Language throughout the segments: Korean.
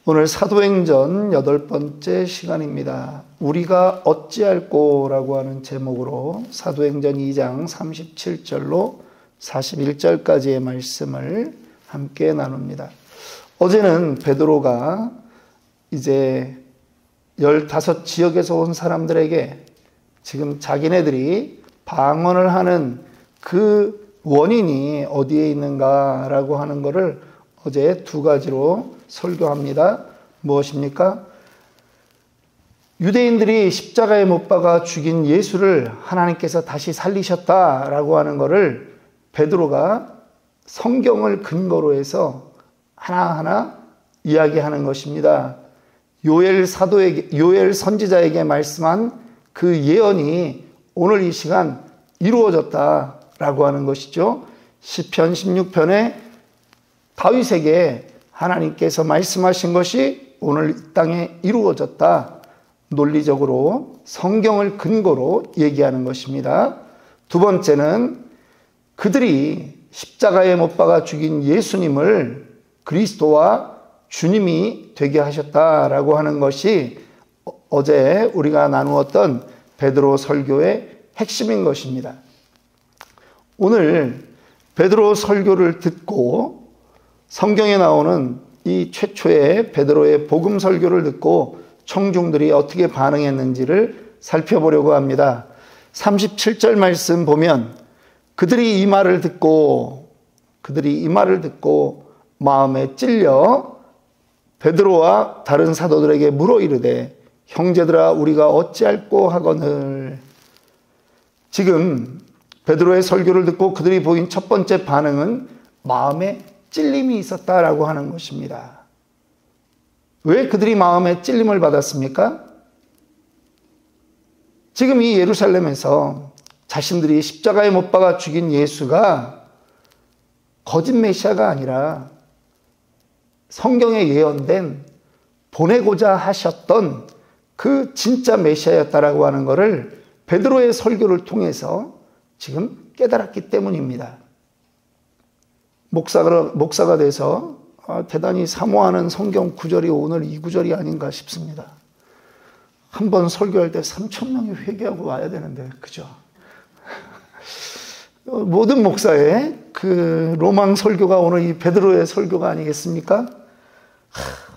오늘 사도행전 8번째 시간입니다. 우리가 어찌할꼬라고 하는 제목으로 사도행전 2장 37절로 41절까지의 말씀을 함께 나눕니다. 어제는 베드로가 이제 15지역에서 온 사람들에게 지금 자기네들이 방언을 하는 그 원인이 어디에 있는가라고 하는 것을 어제 두 가지로 설교합니다. 무엇입니까? 유대인들이 십자가에 못 박아 죽인 예수를 하나님께서 다시 살리셨다라고 하는 것을 베드로가 성경을 근거로 해서 하나하나 이야기하는 것입니다. 요엘 선지자에게 말씀한 그 예언이 오늘 이 시간 이루어졌다라고 하는 것이죠. 시편 16편에 다윗에게 하나님께서 말씀하신 것이 오늘 이 땅에 이루어졌다. 논리적으로 성경을 근거로 얘기하는 것입니다. 두 번째는 그들이 십자가에 못 박아 죽인 예수님을 그리스도와 주님이 되게 하셨다라고 하는 것이 어제 우리가 나누었던 베드로 설교의 핵심인 것입니다. 오늘 베드로 설교를 듣고 성경에 나오는 이 최초의 베드로의 복음 설교를 듣고 청중들이 어떻게 반응했는지를 살펴보려고 합니다. 37절 말씀 보면 그들이 이 말을 듣고 마음에 찔려 베드로와 다른 사도들에게 물어 이르되 형제들아 우리가 어찌할꼬 하거늘. 지금 베드로의 설교를 듣고 그들이 보인 첫 번째 반응은 마음에 찔림이 있었다라고 하는 것입니다. 왜 그들이 마음에 찔림을 받았습니까? 지금 이 예루살렘에서 자신들이 십자가에 못 박아 죽인 예수가 거짓 메시아가 아니라 성경에 예언된 보내고자 하셨던 그 진짜 메시아였다라고 하는 것을 베드로의 설교를 통해서 지금 깨달았기 때문입니다. 목사가 돼서 대단히 사모하는 성경 구절이 오늘 이 구절이 아닌가 싶습니다. 한번 설교할 때 3,000명이 회개하고 와야 되는데, 그죠? 모든 목사의 그 로망 설교가 오늘 이 베드로의 설교가 아니겠습니까?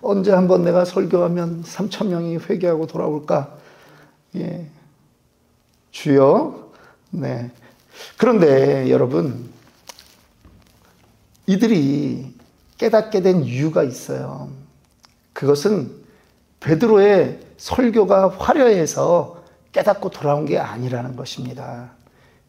언제 한번 내가 설교하면 3,000명이 회개하고 돌아올까? 예. 주여. 네. 그런데 여러분, 이들이 깨닫게 된 이유가 있어요. 그것은 베드로의 설교가 화려해서 깨닫고 돌아온 게 아니라는 것입니다.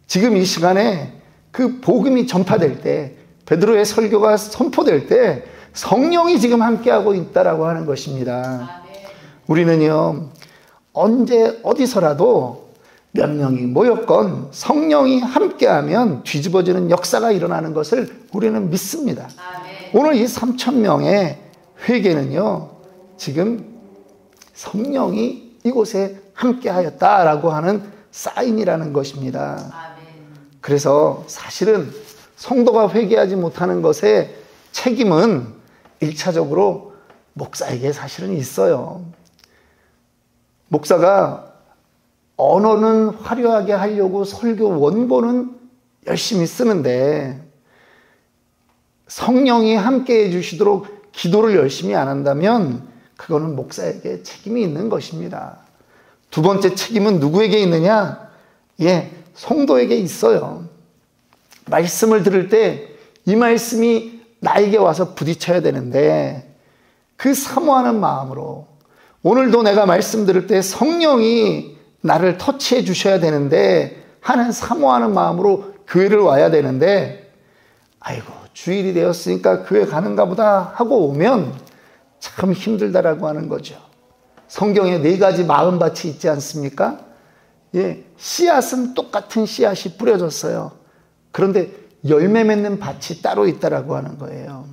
지금 이 시간에 그 복음이 전파될 때, 베드로의 설교가 선포될 때 성령이 지금 함께하고 있다라고 하는 것입니다. 우리는요, 언제 어디서라도 몇 명이 모였건 성령이 함께하면 뒤집어지는 역사가 일어나는 것을 우리는 믿습니다. 오늘 이 3,000명의 회개는요, 지금 성령이 이곳에 함께하였다라고 하는 사인이라는 것입니다. 그래서 사실은 성도가 회개하지 못하는 것의 책임은 1차적으로 목사에게 사실은 있어요. 목사가 언어는 화려하게 하려고 설교 원고는 열심히 쓰는데 성령이 함께 해주시도록 기도를 열심히 안 한다면 그거는 목사에게 책임이 있는 것입니다. 두 번째 책임은 누구에게 있느냐? 성도에게 있어요. 말씀을 들을 때 이 말씀이 나에게 와서 부딪혀야 되는데 그 사모하는 마음으로 오늘도 내가 말씀 들을 때 성령이 나를 터치해 주셔야 되는데 하는 사모하는 마음으로 교회를 와야 되는데 아이고 주일이 되었으니까 교회 가는가 보다 하고 오면 참 힘들다라고 하는 거죠. 성경에 4가지 마음밭이 있지 않습니까? 씨앗은 똑같은 씨앗이 뿌려졌어요. 그런데 열매 맺는 밭이 따로 있다라고 하는 거예요.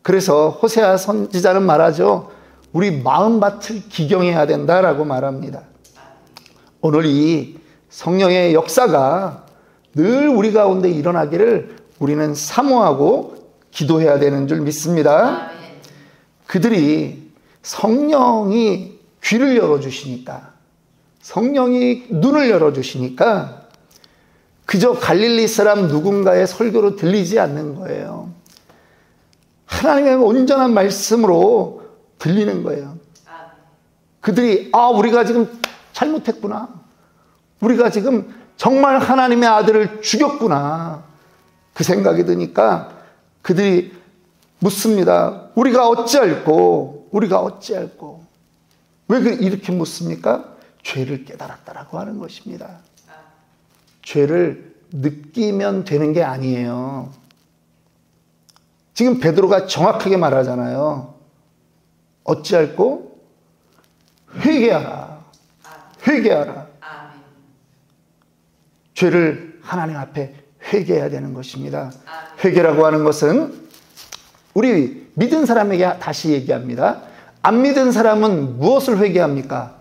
그래서 호세아 선지자는 말하죠. 우리 마음밭을 기경해야 된다라고 말합니다. 오늘 이 성령의 역사가 늘 우리 가운데 일어나기를 우리는 사모하고 기도해야 되는 줄 믿습니다. 그들이 성령이 귀를 열어주시니까, 성령이 눈을 열어주시니까 그저 갈릴리 사람 누군가의 설교로 들리지 않는 거예요. 하나님의 온전한 말씀으로 들리는 거예요. 그들이 우리가 지금 잘못했구나. 우리가 지금 정말 하나님의 아들을 죽였구나. 그 생각이 드니까 그들이 묻습니다. 우리가 어찌할꼬? 우리가 어찌할꼬? 왜 이렇게 묻습니까? 죄를 깨달았다라고 하는 것입니다. 죄를 느끼면 되는 게 아니에요. 지금 베드로가 정확하게 말하잖아요. 어찌할꼬? 회개하라. 회개하라. 죄를 하나님 앞에 회개해야 되는 것입니다. 회개라고 하는 것은 우리 믿은 사람에게 다시 얘기합니다. 안 믿은 사람은 무엇을 회개합니까?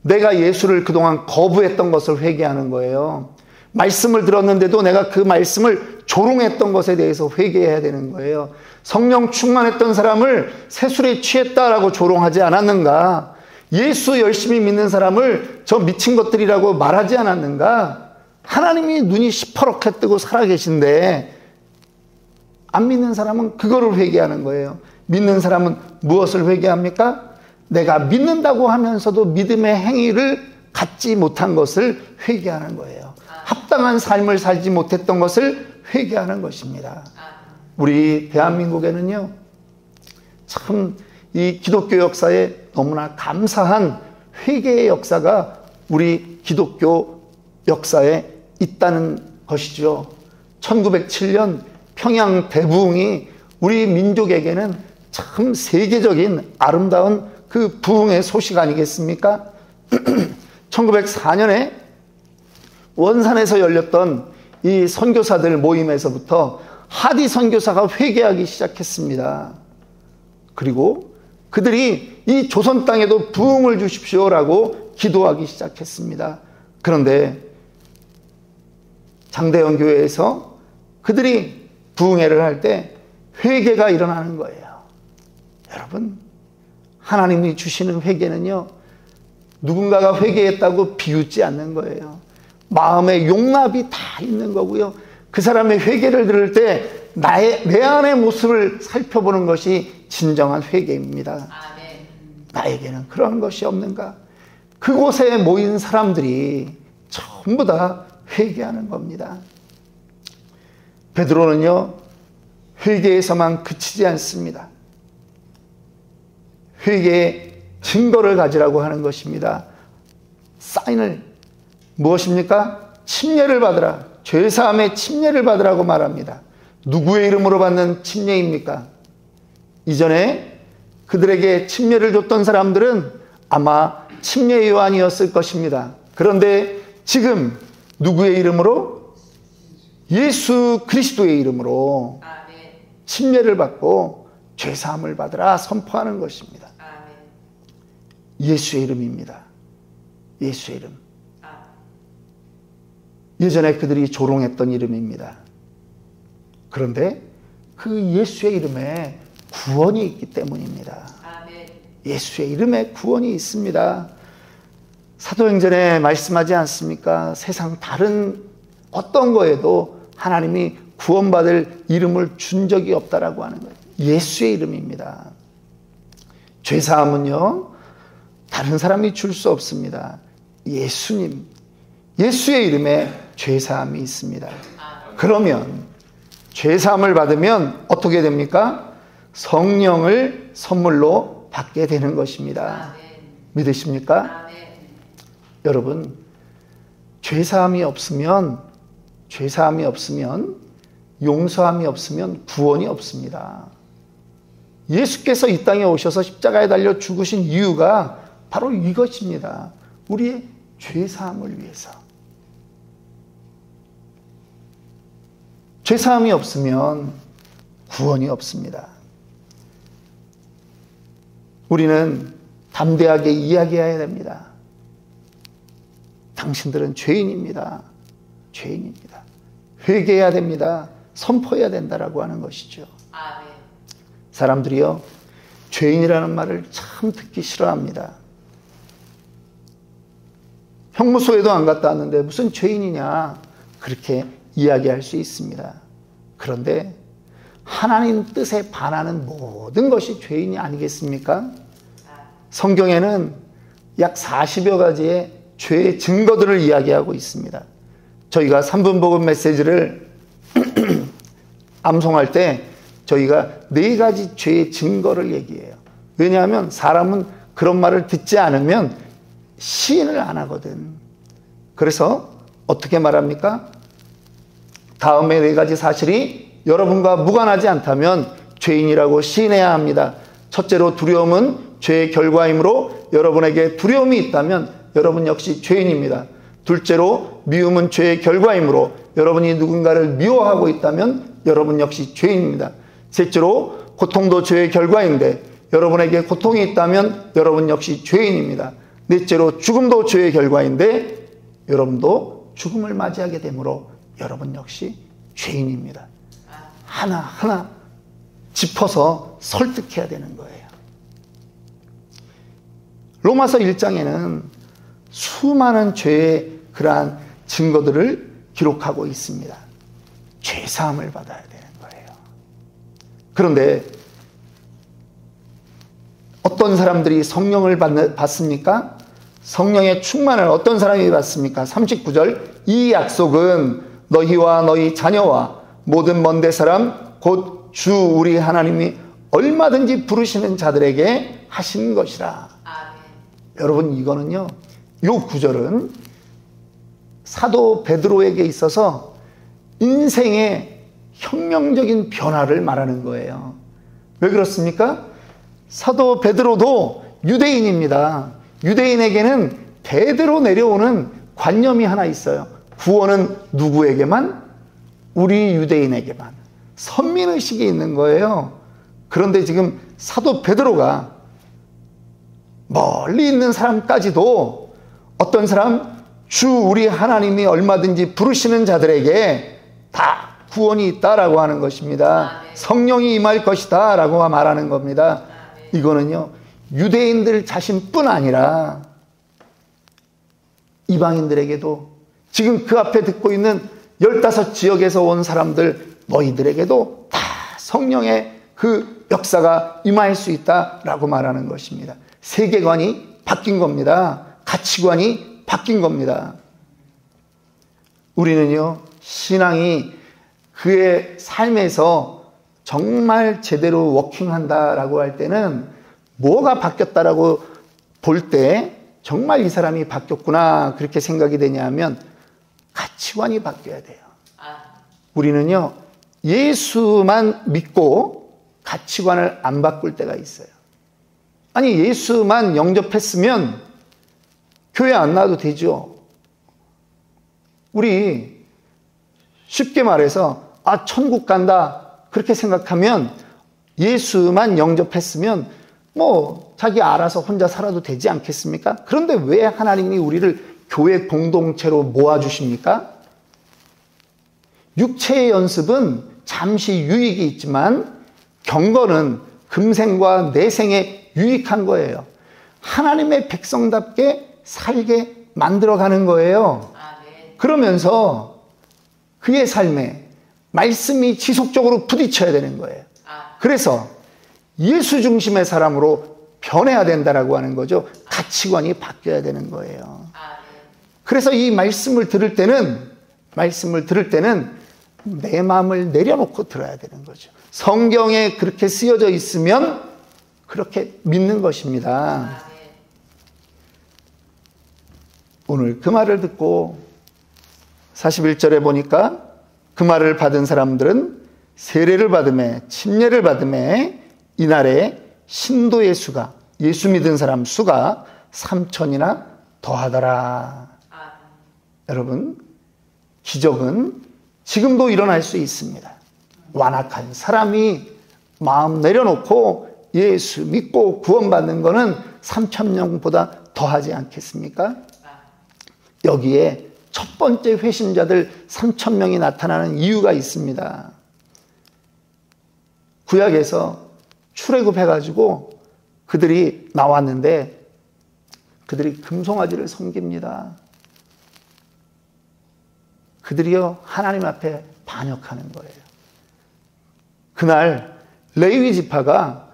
내가 예수를 그동안 거부했던 것을 회개하는 거예요. 말씀을 들었는데도 내가 그 말씀을 조롱했던 것에 대해서 회개해야 되는 거예요. 성령 충만했던 사람을 새술에 취했다라고 조롱하지 않았는가? 예수 열심히 믿는 사람을 저 미친 것들이라고 말하지 않았는가? 하나님이 눈이 시퍼렇게 뜨고 살아계신데 안 믿는 사람은 그거를 회개하는 거예요. 믿는 사람은 무엇을 회개합니까? 내가 믿는다고 하면서도 믿음의 행위를 갖지 못한 것을 회개하는 거예요. 합당한 삶을 살지 못했던 것을 회개하는 것입니다. 우리 대한민국에는요, 참 이 기독교 역사에 너무나 감사한 회개의 역사가 우리 기독교 역사에 있다는 것이죠. 1907년 평양 대부흥이 우리 민족에게는 참 세계적인 아름다운 그 부흥의 소식 아니겠습니까? 1904년에 원산에서 열렸던 이 선교사들 모임에서부터 하디 선교사가 회개하기 시작했습니다. 그리고 그들이 이 조선 땅에도 부흥을 주십시오라고 기도하기 시작했습니다. 그런데 장대현 교회에서 그들이 부흥회를 할 때 회개가 일어나는 거예요. 여러분, 하나님이 주시는 회개는요, 누군가가 회개했다고 비웃지 않는 거예요. 마음의 용납이 다 있는 거고요. 그 사람의 회개를 들을 때 내 안의 모습을 살펴보는 것이 진정한 회개입니다. 나에게는 그런 것이 없는가? 그곳에 모인 사람들이 전부 다 회개하는 겁니다. 베드로는요, 회개에서만 그치지 않습니다. 회개의 증거를 가지라고 하는 것입니다. 사인을, 무엇입니까? 침례를 받으라. 죄사함의 침례를 받으라고 말합니다. 누구의 이름으로 받는 침례입니까? 이전에 그들에게 침례를 줬던 사람들은 아마 침례 요한이었을 것입니다. 그런데 지금 누구의 이름으로? 예수 그리스도의 이름으로 침례를 받고 죄사함을 받으라 선포하는 것입니다. 예수의 이름입니다. 예수의 이름. 예전에 그들이 조롱했던 이름입니다. 그런데 그 예수의 이름에 구원이 있기 때문입니다. 예수의 이름에 구원이 있습니다. 사도행전에 말씀하지 않습니까? 세상 다른 어떤 거에도 하나님이 구원받을 이름을 준 적이 없다라고 하는 거예요. 예수의 이름입니다. 죄사함은요, 다른 사람이 줄 수 없습니다. 예수님, 예수의 이름에 죄사함이 있습니다. 그러면 죄사함을 받으면 어떻게 됩니까? 성령을 선물로 받게 되는 것입니다. 믿으십니까? 여러분, 죄사함이 없으면 용서함이 없으면 구원이 없습니다. 예수께서 이 땅에 오셔서 십자가에 달려 죽으신 이유가 바로 이것입니다. 우리의 죄사함을 위해서. 죄사함이 없으면 구원이 없습니다. 우리는 담대하게 이야기해야 됩니다. 당신들은 죄인입니다. 죄인입니다. 회개해야 됩니다. 선포해야 된다라고 하는 것이죠. 사람들이요, 죄인이라는 말을 참 듣기 싫어합니다. 형무소에도 안 갔다 왔는데 무슨 죄인이냐 그렇게 이야기할 수 있습니다. 그런데 하나님 뜻에 반하는 모든 것이 죄인이 아니겠습니까? 성경에는 약 40여 가지의 죄의 증거들을 이야기하고 있습니다. 저희가 3분 복음 메시지를 암송할 때 저희가 4가지 죄의 증거를 얘기해요. 왜냐하면 사람은 그런 말을 듣지 않으면 시인을 안 하거든. 그래서 어떻게 말합니까? 다음에 4가지 사실이 여러분과 무관하지 않다면 죄인이라고 시인해야 합니다. 첫째로 두려움은 죄의 결과이므로 여러분에게 두려움이 있다면 여러분 역시 죄인입니다. 둘째로 미움은 죄의 결과이므로 여러분이 누군가를 미워하고 있다면 여러분 역시 죄인입니다. 셋째로 고통도 죄의 결과인데 여러분에게 고통이 있다면 여러분 역시 죄인입니다. 넷째로 죽음도 죄의 결과인데 여러분도 죽음을 맞이하게 되므로 여러분 역시 죄인입니다. 하나하나 짚어서 설득해야 되는 거예요. 로마서 1장에는 수많은 죄의 그러한 증거들을 기록하고 있습니다. 죄사함을 받아야 되는 거예요. 그런데 어떤 사람들이 성령을 받습니까? 성령의 충만을 어떤 사람이 받습니까? 39절 이 약속은 너희와 너희 자녀와 모든 먼데 사람 곧 주 우리 하나님이 얼마든지 부르시는 자들에게 하신 것이라. 아멘. 여러분 이거는요, 이 구절은 사도 베드로에게 있어서 인생의 혁명적인 변화를 말하는 거예요. 왜 그렇습니까? 사도 베드로도 유대인입니다. 유대인에게는 대대로 내려오는 관념이 하나 있어요. 구원은 누구에게만? 우리 유대인에게만. 선민의식이 있는 거예요. 그런데 지금 사도 베드로가 멀리 있는 사람까지도 어떤 사람? 주 우리 하나님이 얼마든지 부르시는 자들에게 다 구원이 있다라고 하는 것입니다. 성령이 임할 것이다 라고 말하는 겁니다. 이거는요, 유대인들 자신뿐 아니라 이방인들에게도 지금 그 앞에 듣고 있는 15지역에서 온 사람들 너희들에게도 다 성령의 그 역사가 임할 수 있다라고 말하는 것입니다. 세계관이 바뀐 겁니다. 가치관이 바뀐 겁니다. 우리는요, 신앙이 그의 삶에서 정말 제대로 워킹한다라고 할 때는 뭐가 바뀌었다라고 볼 때 정말 이 사람이 바뀌었구나 그렇게 생각이 되냐면 가치관이 바뀌어야 돼요. 우리는요, 예수만 믿고 가치관을 안 바꿀 때가 있어요. 아니 예수만 영접했으면 교회 안 나와도 되죠. 우리 쉽게 말해서 천국 간다 그렇게 생각하면 예수만 영접했으면 뭐 자기 알아서 혼자 살아도 되지 않겠습니까? 그런데 왜 하나님이 우리를 교회 공동체로 모아주십니까? 육체의 연습은 잠시 유익이 있지만 경건은 금생과 내생에 유익한 거예요. 하나님의 백성답게 살게 만들어가는 거예요. 그러면서 그의 삶에 말씀이 지속적으로 부딪혀야 되는 거예요. 그래서 예수 중심의 사람으로 변해야 된다라고 하는 거죠. 가치관이 바뀌어야 되는 거예요. 그래서 이 말씀을 들을 때는 내 마음을 내려놓고 들어야 되는 거죠. 성경에 그렇게 쓰여져 있으면 그렇게 믿는 것입니다. 오늘 그 말을 듣고 41절에 보니까 그 말을 받은 사람들은 세례를 받음에 침례를 받음에 이날에 신도의 수가, 예수 믿은 사람 수가 3,000이나 더하더라. 여러분, 기적은 지금도 일어날 수 있습니다. 완악한 사람이 마음 내려놓고 예수 믿고 구원받는 것은 3,000명보다 더하지 않겠습니까? 여기에 첫 번째 회심자들 3,000명이 나타나는 이유가 있습니다. 구약에서 출애굽해가지고 그들이 나왔는데 그들이 금송아지를 섬깁니다. 그들이요 하나님 앞에 반역하는 거예요. 그날 레위 지파가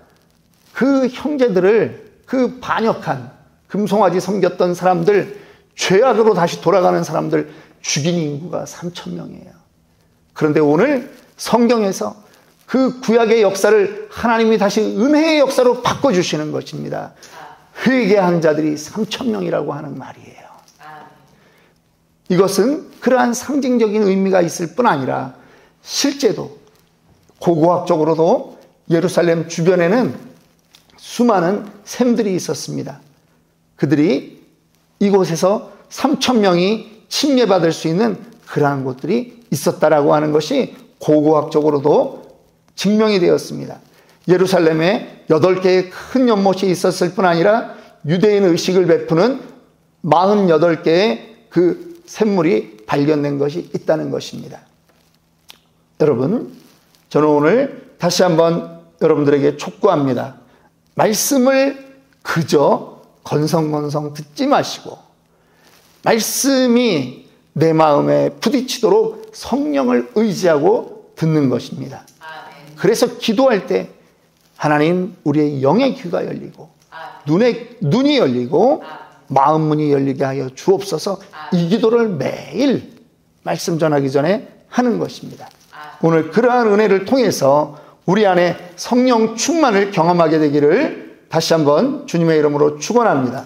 그 형제들을 그 반역한 금송아지 섬겼던 사람들, 죄악으로 다시 돌아가는 사람들 죽인 인구가 3,000명이에요. 그런데 오늘 성경에서 그 구약의 역사를 하나님이 다시 은혜의 역사로 바꿔주시는 것입니다. 회개한 자들이 3,000명이라고 하는 말이에요. 이것은 그러한 상징적인 의미가 있을 뿐 아니라 실제도 고고학적으로도 예루살렘 주변에는 수많은 샘들이 있었습니다. 그들이 이곳에서 3,000명이 침례받을 수 있는 그러한 곳들이 있었다라고 하는 것이 고고학적으로도 증명이 되었습니다. 예루살렘에 8개의 큰 연못이 있었을 뿐 아니라 유대인 의식을 베푸는 48개의 그 샘물이 발견된 것이 있다는 것입니다. 여러분, 저는 오늘 다시 한번 여러분들에게 촉구합니다. 말씀을 그저 건성건성 듣지 마시고 말씀이 내 마음에 부딪히도록 성령을 의지하고 듣는 것입니다. 그래서 기도할 때 하나님 우리의 영의 귀가 열리고 눈이 열리고 마음 문이 열리게 하여 주옵소서. 이 기도를 매일 말씀 전하기 전에 하는 것입니다. 오늘 그러한 은혜를 통해서 우리 안에 성령 충만을 경험하게 되기를 다시 한번 주님의 이름으로 축원합니다.